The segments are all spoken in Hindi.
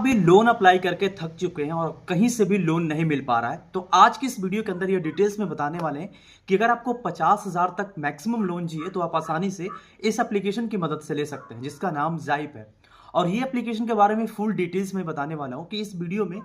भी लोन अप्लाई करके थक चुके हैं और कहीं से भी लोन नहीं मिल पा रहा है, तो आज की इस वीडियो के अंदर ये डिटेल्स में बताने वाले हैं कि अगर आपको 50,000 तक मैक्सिमम लोन चाहिए तो आप आसानी से इस एप्लीकेशन की मदद से ले सकते हैं जिसका नाम ज़ाइप है। और ये एप्लीकेशन के बारे में फुल डिटेल्स में बताने वाला हूँ कि इस वीडियो में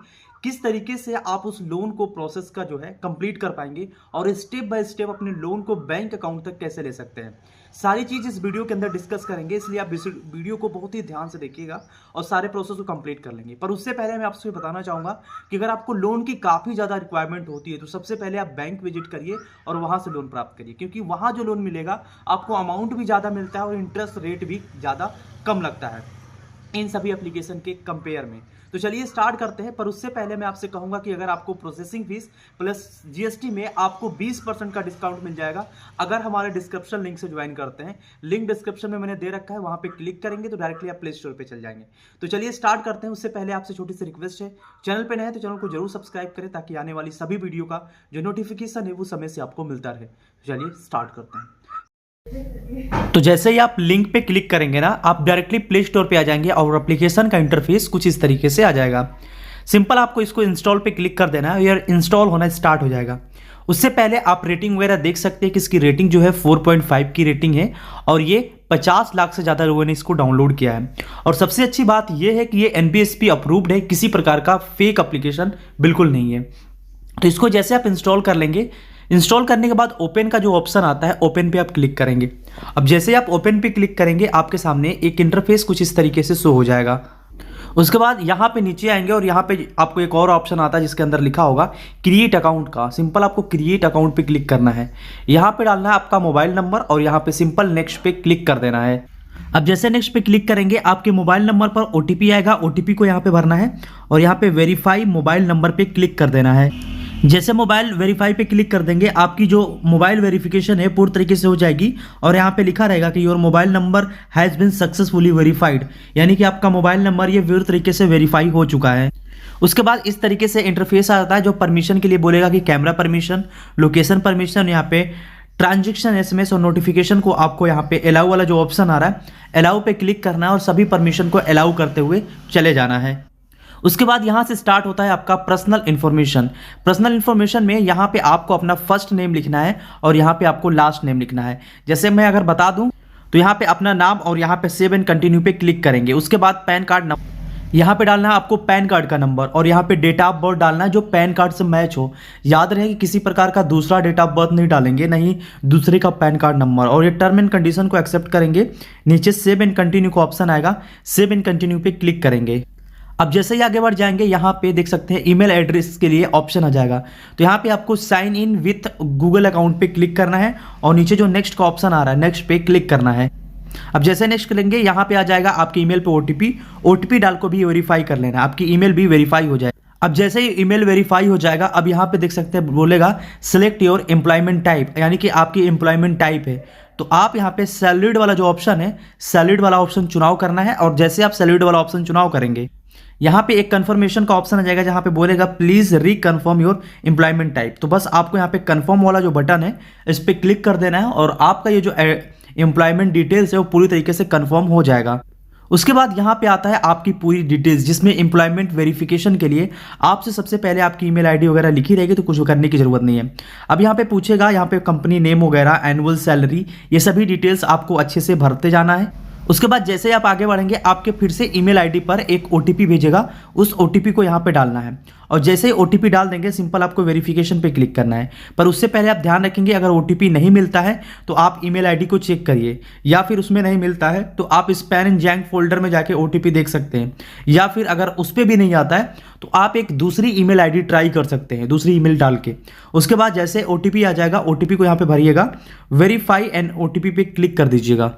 किस तरीके से आप उस लोन को प्रोसेस का जो है कंप्लीट कर पाएंगे और स्टेप बाय स्टेप अपने लोन को बैंक अकाउंट तक कैसे ले सकते हैं। सारी चीज़ इस वीडियो के अंदर डिस्कस करेंगे, इसलिए आप इस वीडियो को बहुत ही ध्यान से देखिएगा और सारे प्रोसेस को कंप्लीट कर लेंगे। पर उससे पहले मैं आपसे बताना चाहूँगा कि अगर आपको लोन की काफ़ी ज़्यादा रिक्वायरमेंट होती है तो सबसे पहले आप बैंक विजिट करिए और वहाँ से लोन प्राप्त करिए, क्योंकि वहाँ जो लोन मिलेगा आपको अमाउंट भी ज़्यादा मिलता है और इंटरेस्ट रेट भी ज़्यादा कम लगता है इन सभी एप्लीकेशन के कंपेयर में। तो चलिए स्टार्ट करते हैं। पर उससे पहले मैं आपसे कहूंगा कि अगर आपको प्रोसेसिंग फीस प्लस जीएसटी में आपको 20% का डिस्काउंट मिल जाएगा अगर हमारे डिस्क्रिप्शन लिंक से ज्वाइन करते हैं। लिंक डिस्क्रिप्शन में मैंने दे रखा है, वहां पे क्लिक करेंगे तो डायरेक्टली आप प्ले स्टोर पे चल जाएंगे। तो चलिए स्टार्ट करते हैं। उससे पहले आपसे छोटी सी रिक्वेस्ट है, चैनल पर नए हैं तो चैनल को जरूर सब्सक्राइब करें ताकि आने वाली सभी वीडियो का जो नोटिफिकेशन है वो समय से आपको मिलता रहे। चलिए स्टार्ट करते हैं। तो जैसे ही आप लिंक पे क्लिक करेंगे ना, आप डायरेक्टली प्ले स्टोर पे आ जाएंगे और एप्लीकेशन का इंटरफेस कुछ इस तरीके से आ जाएगा। सिंपल आपको इसको इंस्टॉल पे क्लिक कर देना है, यार इंस्टॉल होना स्टार्ट हो जाएगा। उससे पहले आप रेटिंग वगैरह देख सकते हैं कि इसकी रेटिंग जो है 4.5 की रेटिंग है और ये 50 लाख से ज़्यादा लोगों ने इसको डाउनलोड किया है। और सबसे अच्छी बात यह है कि ये NBSP अप्रूव्ड है, किसी प्रकार का फेक एप्लीकेशन बिल्कुल नहीं है। तो इसको जैसे आप इंस्टॉल कर लेंगे, इंस्टॉल करने के बाद ओपन का जो ऑप्शन आता है ओपन पे आप क्लिक करेंगे। अब जैसे आप ओपन पे क्लिक करेंगे आपके सामने एक इंटरफेस कुछ इस तरीके से शो हो जाएगा। उसके बाद यहाँ पे नीचे आएंगे और यहाँ पे आपको एक और ऑप्शन आता है जिसके अंदर लिखा होगा क्रिएट अकाउंट का। सिंपल आपको क्रिएट अकाउंट पे क्लिक करना है, यहाँ पे डालना है आपका मोबाइल नंबर और यहाँ पे सिंपल नेक्स्ट पे क्लिक कर देना है। अब जैसे नेक्स्ट पे क्लिक करेंगे आपके मोबाइल नंबर पर OTP आएगा, OTP को यहाँ पे भरना है और यहाँ पे वेरीफाई मोबाइल नंबर पे क्लिक कर देना है। जैसे मोबाइल वेरीफाई पे क्लिक कर देंगे आपकी जो मोबाइल वेरिफिकेशन है पूरी तरीके से हो जाएगी और यहाँ पे लिखा रहेगा कि your mobile number has been successfully verified, यानी कि आपका मोबाइल नंबर ये पूरी तरीके से वेरीफाई हो चुका है। उसके बाद इस तरीके से इंटरफेस आता है जो परमिशन के लिए बोलेगा कि कैमरा परमिशन, लोकेशन परमिशन, यहाँ पे ट्रांजेक्शन SMS और नोटिफिकेशन को आपको यहाँ पे अलाउ वाला जो ऑप्शन आ रहा है अलाउ पे क्लिक करना है और सभी परमिशन को अलाउ करते हुए चले जाना है। उसके बाद यहाँ से स्टार्ट होता है आपका पर्सनल इन्फॉर्मेशन। पर्सनल इन्फॉर्मेशन में यहाँ पे आपको अपना फर्स्ट नेम लिखना है और यहाँ पे आपको लास्ट नेम लिखना है। जैसे मैं अगर बता दूं तो यहाँ पे अपना नाम और यहाँ पे सेव एंड कंटिन्यू पे क्लिक करेंगे। उसके बाद पैन कार्ड नंबर यहाँ पे डालना है आपको, पैन कार्ड का नंबर और यहाँ पे डेट ऑफ बर्थ डालना है जो पैन कार्ड से मैच हो। याद रहे कि किसी प्रकार का दूसरा डेट ऑफ बर्थ नहीं डालेंगे, नहीं दूसरे का पैन कार्ड नंबर। और ये टर्म एंड कंडीशन को एक्सेप्ट करेंगे। नीचे सेव एंड कंटिन्यू का ऑप्शन आएगा, सेव एंड कंटिन्यू पे क्लिक करेंगे। अब जैसे ही आगे बढ़ जाएंगे यहाँ पे देख सकते हैं ईमेल एड्रेस के लिए ऑप्शन आ जाएगा, तो यहाँ पे आपको sign in with Google account पे क्लिक करना है और नीचे जो नेक्स्ट का ऑप्शन आ रहा है नेक्स्ट पे क्लिक करना है। अब जैसे नेक्स्ट करेंगे यहाँ पे आ जाएगा आपकी ईमेल पे OTP डाल को भी वेरीफाई कर लेना है, आपकी ईमेल भी वेरीफाई हो जाए। अब जैसे ही ईमेल वेरीफाई हो जाएगा अब यहाँ पे देख सकते हैं बोलेगा सिलेक्ट योर एम्प्लॉयमेंट टाइप, यानी कि आपकी एम्प्लॉयमेंट टाइप है तो आप यहाँ पे सैलरीड वाला जो ऑप्शन है सैलरीड वाला ऑप्शन चुनाव करना है। और जैसे आप सैलरीड वाला ऑप्शन चुनाव करेंगे यहाँ पे एक कंफर्मेशन का ऑप्शन आ जाएगा जहाँ पे बोलेगा please reconfirm your employment type. तो बस आपको यहाँ पे कंफर्म वाला जो बटन है इस पर क्लिक कर देना है और आपका ये जो एम्प्लॉयमेंट डिटेल्स है वो पूरी तरीके से कंफर्म हो जाएगा। उसके बाद यहाँ पे आता है आपकी पूरी डिटेल्स जिसमें एम्प्लॉयमेंट वेरिफिकेशन के लिए आपसे सबसे पहले आपकी ईमेल आईडी वगैरह लिखी रहेगी, तो कुछ करने की जरूरत नहीं है। अब यहाँ पे पूछेगा यहाँ पे कंपनी नेम वगैरह, एनुअल सैलरी, ये सभी डिटेल्स आपको अच्छे से भरते जाना है। उसके बाद जैसे ही आप आगे बढ़ेंगे आपके फिर से ईमेल आईडी पर एक OTP भेजेगा, उस OTP को यहाँ पे डालना है और जैसे ही OTP डाल देंगे सिंपल आपको वेरिफिकेशन पे क्लिक करना है। पर उससे पहले आप ध्यान रखेंगे अगर OTP नहीं मिलता है तो आप ईमेल आईडी को चेक करिए, या फिर उसमें नहीं मिलता है तो आप स्पैम एंड जैंक फोल्डर में जाके OTP देख सकते हैं, या फिर अगर उस पर भी नहीं आता है तो आप एक दूसरी ईमेल आईडी ट्राई कर सकते हैं दूसरी ईमेल डाल के। उसके बाद जैसे OTP आ जाएगा OTP को यहाँ पे भरिएगा, वेरीफाई एंड OTP पे क्लिक कर दीजिएगा।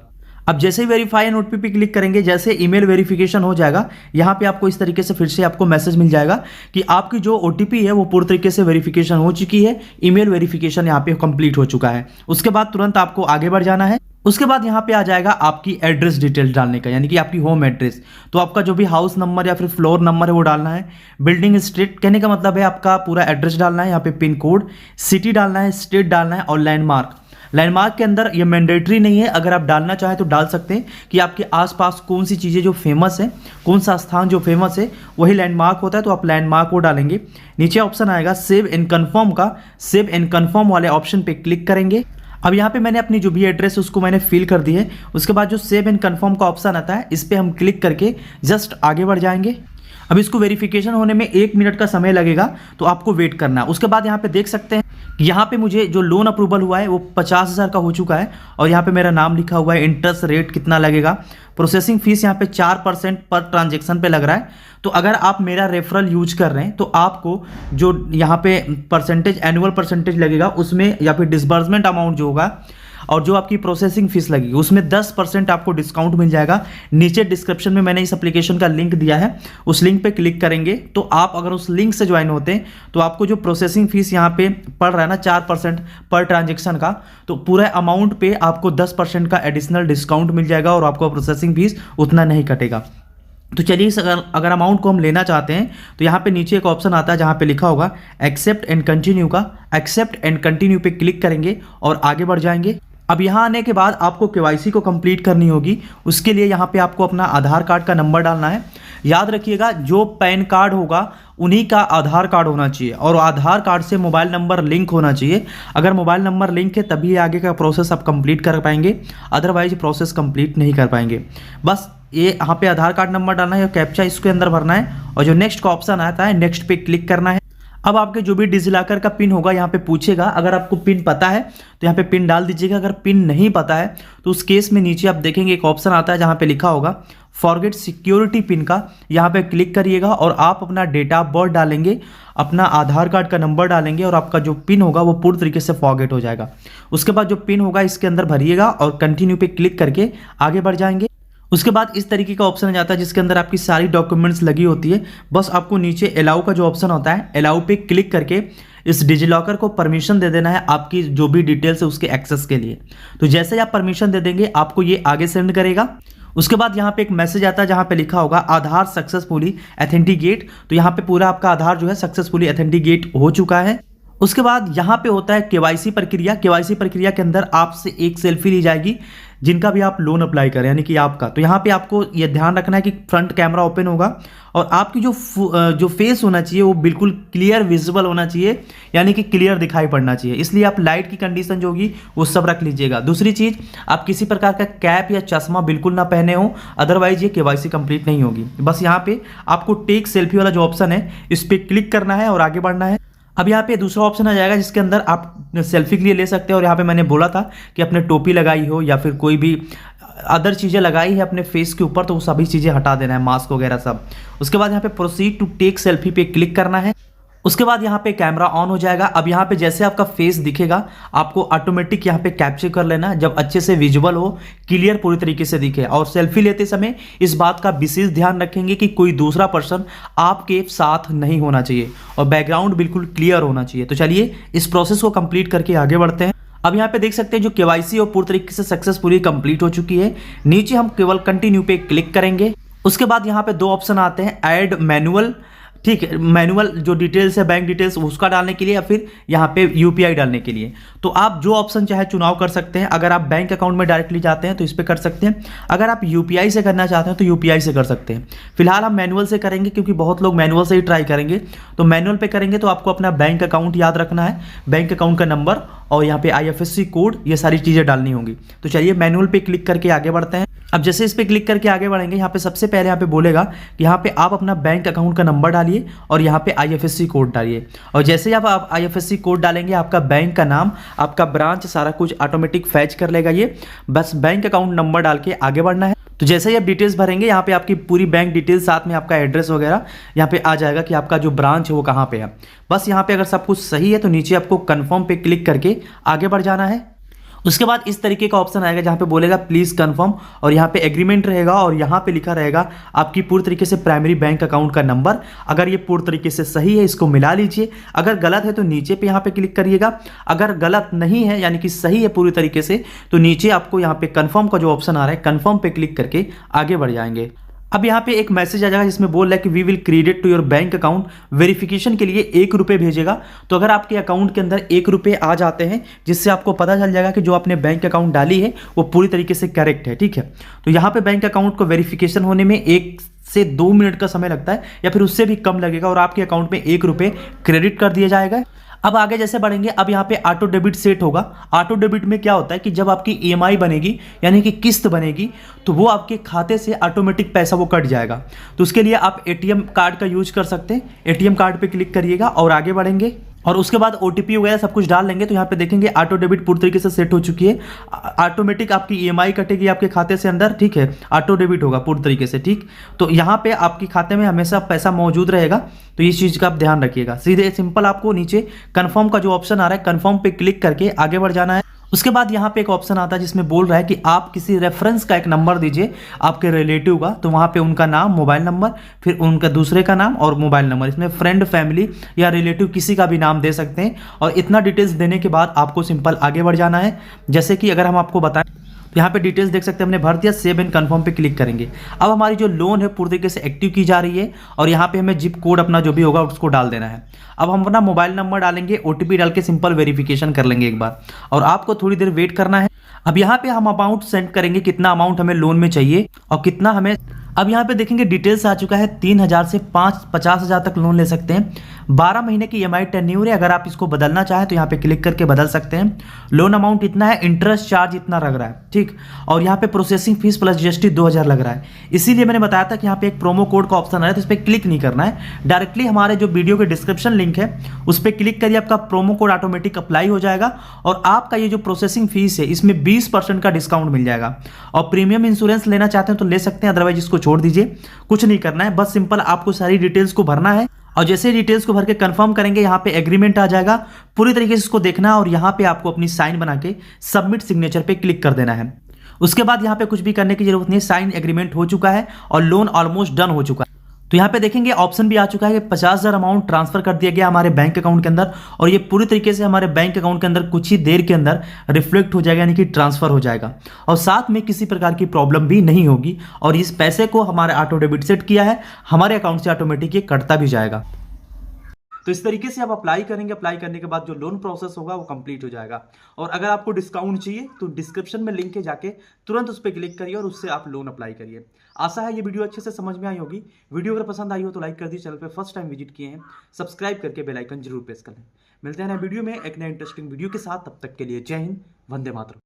अब जैसे ही वेरीफाई एंड OTP पे क्लिक करेंगे, जैसे ईमेल वेरिफिकेशन हो जाएगा यहाँ पे आपको इस तरीके से फिर से आपको मैसेज मिल जाएगा कि आपकी जो OTP है वो पूरी तरीके से वेरिफिकेशन हो चुकी है, ईमेल वेरिफिकेशन यहाँ पे कंप्लीट हो चुका है। उसके बाद तुरंत आपको आगे बढ़ जाना है। उसके बाद यहाँ पे आ जाएगा आपकी एड्रेस डिटेल्स डालने का, यानी कि आपकी होम एड्रेस। तो आपका जो भी हाउस नंबर या फिर फ्लोर नंबर है वो डालना है। बिल्डिंग स्ट्रीट कहने का मतलब है आपका पूरा एड्रेस डालना है, यहाँ पे पिन कोड, सिटी डालना है, स्टेट डालना है और लैंडमार्क। लैंडमार्क के अंदर ये मैंडेटरी नहीं है, अगर आप डालना चाहें तो डाल सकते हैं कि आपके आसपास कौन सी चीज़ें जो फेमस है, कौन सा स्थान जो फेमस है वही लैंडमार्क होता है, तो आप लैंडमार्क को डालेंगे। नीचे ऑप्शन आएगा सेव एंड कन्फर्म का, सेव एंड कन्फर्म वाले ऑप्शन पे क्लिक करेंगे। अब यहाँ पे मैंने अपनी जो भी एड्रेस है उसको मैंने फिल कर दी है। उसके बाद जो सेव एंड कन्फर्म का ऑप्शन आता है इस पर हम क्लिक करके जस्ट आगे बढ़ जाएंगे। अब इसको वेरिफिकेशन होने में 1 मिनट का समय लगेगा, तो आपको वेट करना है। उसके बाद यहाँ पे देख सकते हैं कि यहाँ पे मुझे जो लोन अप्रूवल हुआ है वो 50,000 का हो चुका है और यहाँ पे मेरा नाम लिखा हुआ है, इंटरेस्ट रेट कितना लगेगा, प्रोसेसिंग फीस यहाँ पे 4% पर ट्रांजेक्शन पे लग रहा है। तो अगर आप मेरा रेफरल यूज कर रहे हैं तो आपको जो यहाँ पे परसेंटेज, एनुअल परसेंटेज लगेगा उसमें, या फिर डिसबर्समेंट अमाउंट जो होगा और जो आपकी प्रोसेसिंग फीस लगेगी उसमें 10% आपको डिस्काउंट मिल जाएगा। नीचे डिस्क्रिप्शन में मैंने इस एप्लीकेशन का लिंक दिया है, उस लिंक पे क्लिक करेंगे तो आप अगर उस लिंक से ज्वाइन होते हैं तो आपको जो प्रोसेसिंग फीस यहाँ पे पड़ रहा है ना 4% पर ट्रांजेक्शन का, तो पूरे अमाउंट पे आपको 10% का एडिशनल डिस्काउंट मिल जाएगा और आपको प्रोसेसिंग फीस उतना नहीं कटेगा। तो चलिए इस अगर अमाउंट को हम लेना चाहते हैं तो यहाँ पे नीचे एक ऑप्शन आता है जहाँ पे लिखा होगा एक्सेप्ट एंड कंटिन्यू का, एक्सेप्ट एंड कंटिन्यू पे क्लिक करेंगे और आगे बढ़ जाएंगे। अब यहाँ आने के बाद आपको केवाईसी को कंप्लीट करनी होगी। उसके लिए यहाँ पे आपको अपना आधार कार्ड का नंबर डालना है। याद रखिएगा जो पैन कार्ड होगा उन्हीं का आधार कार्ड होना चाहिए और आधार कार्ड से मोबाइल नंबर लिंक होना चाहिए। अगर मोबाइल नंबर लिंक है तभी आगे का प्रोसेस आप कंप्लीट कर पाएंगे, अदरवाइज प्रोसेस कंप्लीट नहीं कर पाएंगे। बस ये यहाँ पे आधार कार्ड नंबर डालना है और कैप्चा इसके अंदर भरना है और जो नेक्स्ट का ऑप्शन आता है नेक्स्ट पे क्लिक करना है। अब आपके जो भी डिजिलॉकर का पिन होगा यहाँ पे पूछेगा, अगर आपको पिन पता है तो यहाँ पे पिन डाल दीजिएगा। अगर पिन नहीं पता है तो उस केस में नीचे आप देखेंगे एक ऑप्शन आता है जहाँ पे लिखा होगा फॉरगेट सिक्योरिटी पिन का, यहाँ पे क्लिक करिएगा और आप अपना डेट ऑफ बर्थ डालेंगे, अपना आधार कार्ड का नंबर डालेंगे और आपका जो पिन होगा वो पूरी तरीके से फॉरगेट हो जाएगा। उसके बाद जो पिन होगा इसके अंदर भरिएगा और कंटिन्यू पे क्लिक करके आगे बढ़ जाएंगे। उसके बाद इस तरीके का ऑप्शन आ जाता है जिसके अंदर आपकी सारी डॉक्यूमेंट्स लगी होती है। बस आपको नीचे अलाउ का जो ऑप्शन होता है अलाउ पे क्लिक करके इस डिजिलॉकर को परमिशन दे देना है आपकी जो भी डिटेल्स है उसके एक्सेस के लिए। तो जैसे ही आप परमिशन दे देंगे आपको ये आगे सेंड करेगा। उसके बाद यहाँ पे एक मैसेज आता है जहाँ पे लिखा होगा आधार सक्सेसफुली ऑथेंटिकेट। तो यहाँ पे पूरा आपका आधार जो है सक्सेसफुली ऑथेंटिकेट हो चुका है। उसके बाद यहाँ पे होता है केवाईसी प्रक्रिया। केवाईसी प्रक्रिया के अंदर आपसे एक सेल्फी ली जाएगी जिनका भी आप लोन अप्लाई करें, यानी कि आपका। तो यहाँ पे आपको ये ध्यान रखना है कि फ्रंट कैमरा ओपन होगा और आपकी जो फेस होना चाहिए वो बिल्कुल क्लियर विजिबल होना चाहिए, यानी कि क्लियर दिखाई पड़ना चाहिए। इसलिए आप लाइट की कंडीशन जो होगी वो सब रख लीजिएगा। दूसरी चीज़, आप किसी प्रकार का कैप या चश्मा बिल्कुल ना पहने हो, अदरवाइज ये केवाईसी कंप्लीट नहीं होगी। बस यहाँ पे आपको टेक सेल्फी वाला जो ऑप्शन है इस पर क्लिक करना है और आगे बढ़ना है। अब यहाँ पे दूसरा ऑप्शन आ जाएगा जिसके अंदर आप सेल्फी के लिए ले सकते हैं और यहाँ पे मैंने बोला था कि अपने टोपी लगाई हो या फिर कोई भी अदर चीज़ें लगाई है अपने फेस के ऊपर तो वो सभी चीज़ें हटा देना है, मास्क वगैरह सब। उसके बाद यहाँ पे प्रोसीड टू टेक सेल्फी पे क्लिक करना है। उसके बाद यहाँ पे कैमरा ऑन हो जाएगा। अब यहाँ पे जैसे आपका फेस दिखेगा आपको ऑटोमेटिक यहाँ पे कैप्चर कर लेना जब अच्छे से विजुअल हो, क्लियर पूरी तरीके से दिखे। और सेल्फी लेते समय इस बात का विशेष ध्यान रखेंगे कि कोई दूसरा पर्सन आपके साथ नहीं होना चाहिए और बैकग्राउंड बिल्कुल क्लियर होना चाहिए। तो चलिए इस प्रोसेस को कंप्लीट करके आगे बढ़ते हैं। अब यहाँ पे देख सकते हैं जो केवाईसी और पूरी तरीके से सक्सेसफुली कंप्लीट हो चुकी है। नीचे हम केवल कंटिन्यू पे क्लिक करेंगे। उसके बाद यहाँ पे 2 ऑप्शन आते हैं, ऐड मैनुअल, ठीक है, मैनुअल जो डिटेल्स है बैंक डिटेल्स उसका डालने के लिए या फिर यहाँ पे यूपीआई डालने के लिए। तो आप जो ऑप्शन चाहे चुनाव कर सकते हैं। अगर आप बैंक अकाउंट में डायरेक्टली जाते हैं तो इस पर कर सकते हैं, अगर आप यूपीआई से करना चाहते हैं तो यूपीआई से कर सकते हैं। फिलहाल हम मैनुअल से करेंगे क्योंकि बहुत लोग मैनुअल से ही ट्राई करेंगे। तो मैनुअल पे करेंगे तो आपको अपना बैंक अकाउंट याद रखना है, बैंक अकाउंट का नंबर और यहाँ पे IFSC कोड, ये सारी चीज़ें डालनी होंगी। तो चलिए मैनुअल पे क्लिक करके आगे बढ़ते हैं। अब जैसे इस पर क्लिक करके आगे बढ़ेंगे यहाँ पे सबसे पहले यहाँ पे बोलेगा कि यहाँ पे आप अपना बैंक अकाउंट का नंबर डालिए और यहाँ पे IFSC कोड डालिए। और जैसे ही आप IFSC कोड डालेंगे आपका बैंक का नाम, आपका ब्रांच, सारा कुछ ऑटोमेटिक फैच कर लेगा ये। बस बैंक अकाउंट नंबर डाल के आगे बढ़ना है। तो जैसे ही आप डिटेल्स भरेंगे यहाँ पे आपकी पूरी बैंक डिटेल्स साथ में आपका एड्रेस वगैरह यहाँ पे आ जाएगा कि आपका जो ब्रांच है वो कहाँ पे है। बस यहाँ पे अगर सब कुछ सही है तो नीचे आपको कंफर्म पे क्लिक करके आगे बढ़ जाना है। उसके बाद इस तरीके का ऑप्शन आएगा जहाँ पे बोलेगा प्लीज़ कंफर्म और यहाँ पे एग्रीमेंट रहेगा और यहाँ पे लिखा रहेगा आपकी पूरी तरीके से प्राइमरी बैंक अकाउंट का नंबर। अगर ये पूरी तरीके से सही है इसको मिला लीजिए, अगर गलत है तो नीचे पे यहाँ पे क्लिक करिएगा। अगर गलत नहीं है यानी कि सही है पूरी तरीके से तो नीचे आपको यहाँ पे कन्फर्म का जो ऑप्शन आ रहा है कन्फर्म पे क्लिक करके आगे बढ़ जाएंगे। अब यहाँ पे एक मैसेज आ जाएगा जिसमें बोल रहा है कि we will credit to your bank account, verification के लिए 1 रुपये भेजेगा। तो अगर आपके अकाउंट के अंदर 1 रुपये आ जाते हैं, जिससे आपको पता चल जाएगा कि जो आपने बैंक अकाउंट डाली है वो पूरी तरीके से करेक्ट है, ठीक है। तो यहाँ पे बैंक अकाउंट को वेरिफिकेशन होने में 1 से 2 मिनट का समय लगता है या फिर उससे भी कम लगेगा और आपके अकाउंट में 1 रुपये क्रेडिट कर दिया जाएगा। अब आगे जैसे बढ़ेंगे, अब यहाँ पे ऑटो डेबिट सेट होगा। ऑटो डेबिट में क्या होता है कि जब आपकी ईएमआई बनेगी यानी कि किस्त बनेगी तो वो आपके खाते से ऑटोमेटिक पैसा वो कट जाएगा। तो उसके लिए आप एटीएम कार्ड का यूज कर सकते हैं। एटीएम कार्ड पे क्लिक करिएगा और आगे बढ़ेंगे और उसके बाद ओटीपी वगैरह सब कुछ डाल लेंगे। तो यहाँ पे देखेंगे ऑटो डेबिट पूरी तरीके से सेट हो चुकी है। ऑटोमेटिक आपकी ईएमआई कटेगी आपके खाते से अंदर, ठीक है। ऑटो डेबिट होगा पूरी तरीके से, ठीक। तो यहाँ पे आपके खाते में हमेशा पैसा मौजूद रहेगा, तो इस चीज़ का आप ध्यान रखिएगा। सीधे सिंपल आपको नीचे कन्फर्म का जो ऑप्शन आ रहा है, कन्फर्म पे क्लिक करके आगे बढ़ जाना है। उसके बाद यहाँ पे एक ऑप्शन आता है जिसमें बोल रहा है कि आप किसी रेफरेंस का एक नंबर दीजिए आपके रिलेटिव का। तो वहाँ पे उनका नाम, मोबाइल नंबर, फिर उनका दूसरे का नाम और मोबाइल नंबर, इसमें फ्रेंड, फैमिली या रिलेटिव किसी का भी नाम दे सकते हैं। और इतना डिटेल्स देने के बाद आपको सिंपल आगे बढ़ जाना है। जैसे कि अगर हम आपको बताएं तो यहाँ पे डिटेल्स देख सकते हैं, हमने भर दिया, सेव एंड कन्फर्म पे क्लिक करेंगे। अब हमारी जो लोन है पूरी तरीके से एक्टिव की जा रही है और यहाँ पे हमें जिप कोड अपना जो भी होगा उसको डाल देना है। अब हम अपना मोबाइल नंबर डालेंगे, ओटीपी डाल के सिंपल वेरिफिकेशन कर लेंगे एक बार और आपको थोड़ी देर वेट करना है। अब यहाँ पे हम अमाउंट सेंड करेंगे, कितना अमाउंट हमें लोन में चाहिए और कितना हमें। अब यहाँ पे देखेंगे डिटेल्स आ चुका है, 3,000 से 50,000 तक लोन ले सकते हैं। 12 महीने की ईएमआई टेन्योर है। अगर आप इसको बदलना चाहें तो यहाँ पे क्लिक करके बदल सकते हैं। लोन अमाउंट इतना है, इंटरेस्ट चार्ज इतना लग रहा है, ठीक। और यहाँ पे प्रोसेसिंग फीस प्लस जीएसटी 2,000 लग रहा है। इसीलिए मैंने बताया था कि यहाँ पे एक प्रोमो कोड का ऑप्शन है, तो इस पर क्लिक नहीं करना है। डायरेक्टली हमारे जो वीडियो के डिस्क्रिप्शन लिंक है उस पर क्लिक करिए, आपका प्रोमो कोड ऑटोमेटिक अप्लाई हो जाएगा और आपका ये जो प्रोसेसिंग फीस है इसमें 20% का डिस्काउंट मिल जाएगा। और प्रीमियम इंश्योरेंस लेना चाहते हैं तो ले सकते हैं, अदरवाइज इसको छोड़ दीजिए। कुछ नहीं करना है, बस सिंपल आपको सारी डिटेल्स को भरना है और जैसे डिटेल्स को भर के कंफर्म करेंगे यहाँ पे एग्रीमेंट आ जाएगा। पूरी तरीके से इसको देखना है और यहाँ पे आपको अपनी साइन बना के सबमिट सिग्नेचर पे क्लिक कर देना है। उसके बाद यहाँ पे कुछ भी करने की जरूरत नहीं, साइन एग्रीमेंट हो चुका है और लोन ऑलमोस्ट डन हो चुका है। तो यहाँ पे देखेंगे ऑप्शन भी आ चुका है कि 50,000 अमाउंट ट्रांसफर कर दिया गया हमारे बैंक अकाउंट के अंदर और ये पूरी तरीके से हमारे बैंक अकाउंट के अंदर कुछ ही देर के अंदर रिफ्लेक्ट हो जाएगा, यानी कि ट्रांसफर हो जाएगा और साथ में किसी प्रकार की प्रॉब्लम भी नहीं होगी। और इस पैसे को हमारे ऑटो डेबिट सेट किया है, हमारे अकाउंट से ऑटोमेटिक ये कटता भी जाएगा। तो इस तरीके से आप अप्लाई करेंगे, अप्लाई करने के बाद जो लोन प्रोसेस होगा वो कंप्लीट हो जाएगा। और अगर आपको डिस्काउंट चाहिए तो डिस्क्रिप्शन में लिंक है, जाके तुरंत उस पर क्लिक करिए और उससे आप लोन अप्लाई करिए। आशा है ये वीडियो अच्छे से समझ में आई होगी। वीडियो अगर पसंद आई हो तो लाइक कर दीजिए, चैनल पे फर्स्ट टाइम विजिट किए हैं सब्सक्राइब करके बेल आइकन जरूर प्रेस कर लें। मिलते हैं नए वीडियो में एक नए इंटरेस्टिंग वीडियो के साथ, तब तक के लिए जय हिंद, वंदे मातरम।